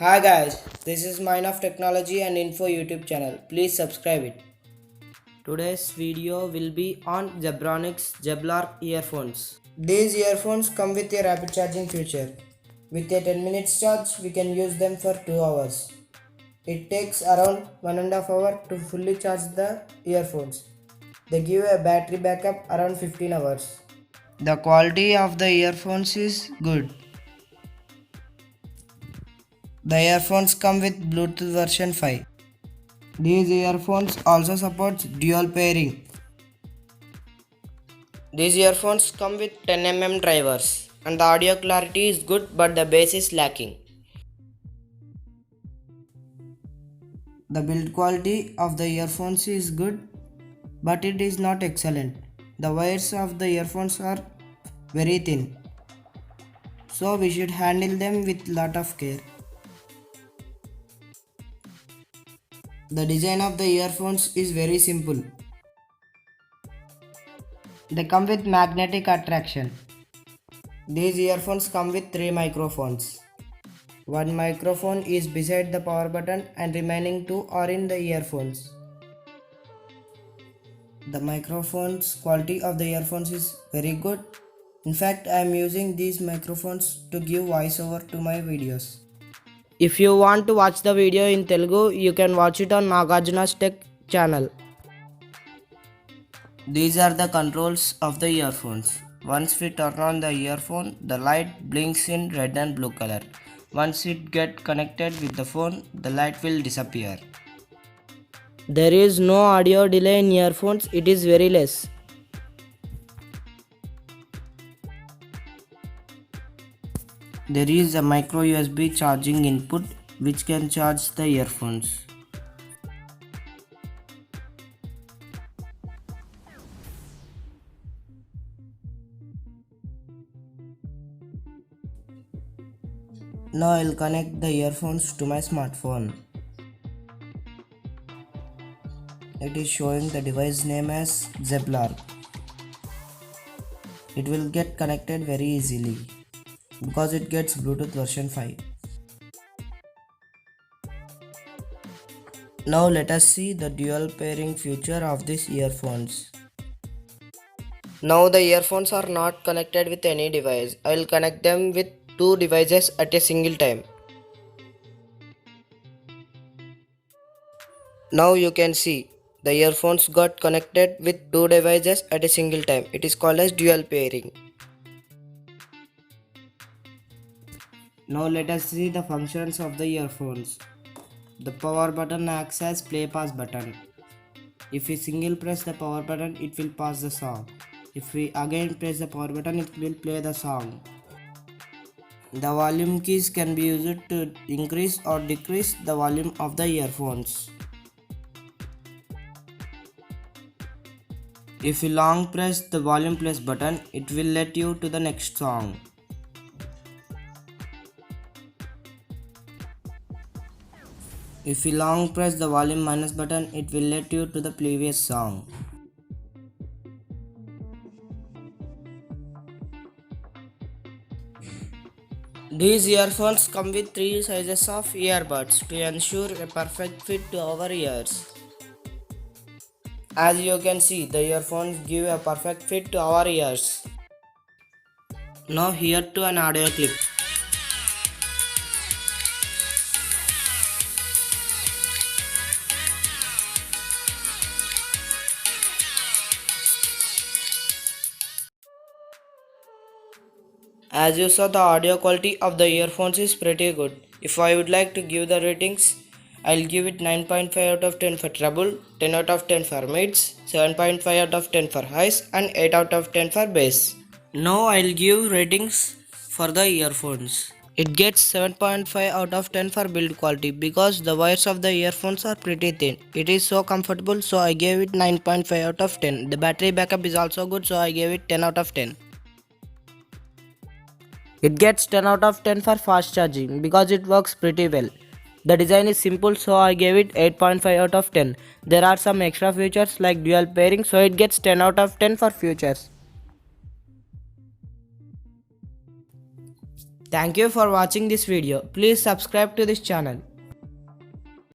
Hi guys, this is Mind of Technology and Info YouTube channel. Please subscribe it. Today's video will be on Zebronics Jeblar earphones. These earphones come with a rapid charging feature. With a 10 minutes charge, we can use them for 2 hours. It takes around 1.5 hours to fully charge the earphones. They give a battery backup around 15 hours. The quality of the earphones is good. The earphones come with Bluetooth version 5. These earphones also support dual pairing. These earphones come with 10 mm drivers and the audio clarity is good but the bass is lacking. The build quality of the earphones is good but it is not excellent. The wires of the earphones are very thin, so we should handle them with lot of care. The design of the earphones is very simple. They come with magnetic attraction. These earphones come with 3 microphones. One microphone is beside the power button and remaining 2 are in the earphones. The microphone's quality of the earphones is very good. In fact, I am using these microphones to give voiceover to my videos. If you want to watch the video in Telugu, you can watch it on Nagarjuna's Tech channel. These are the controls of the earphones. Once we turn on the earphone, the light blinks in red and blue color. Once it gets connected with the phone, the light will disappear. There is no audio delay in earphones, it is very less. There is a micro USB charging input which can charge the earphones. Now I'll connect the earphones to my smartphone. It is showing the device name as Zeblar. It will get connected very easily because it gets Bluetooth version 5. Now let us see the dual pairing feature of these earphones. Now the earphones are not connected with any device. I will connect them with 2 devices at a single time. Now you can see the earphones got connected with 2 devices at a single time. It is called as dual pairing. Now let us see the functions of the earphones. The power button acts as play pause button. If we single press the power button, it will pause the song. If we again press the power button, it will play the song. The volume keys can be used to increase or decrease the volume of the earphones. If you long press the volume plus button, it will let you to the next song. If you long press the volume minus button, it will let you to the previous song. These earphones come with 3 sizes of earbuds to ensure a perfect fit to our ears. As you can see, the earphones give a perfect fit to our ears. Now here to an audio clip. As you saw, the audio quality of the earphones is pretty good. If I would like to give the ratings, I'll give it 9.5 out of 10 for treble, 10 out of 10 for mids, 7.5 out of 10 for highs and 8 out of 10 for bass. Now I'll give ratings for the earphones. It gets 7.5 out of 10 for build quality because the wires of the earphones are pretty thin. It is so comfortable, so I gave it 9.5 out of 10. The battery backup is also good, so I gave it 10 out of 10. It gets 10 out of 10 for fast charging because it works pretty well. The design is simple, so I gave it 8.5 out of 10. There are some extra features like dual pairing, so it gets 10 out of 10 for features. Thank you for watching this video. Please subscribe to this channel.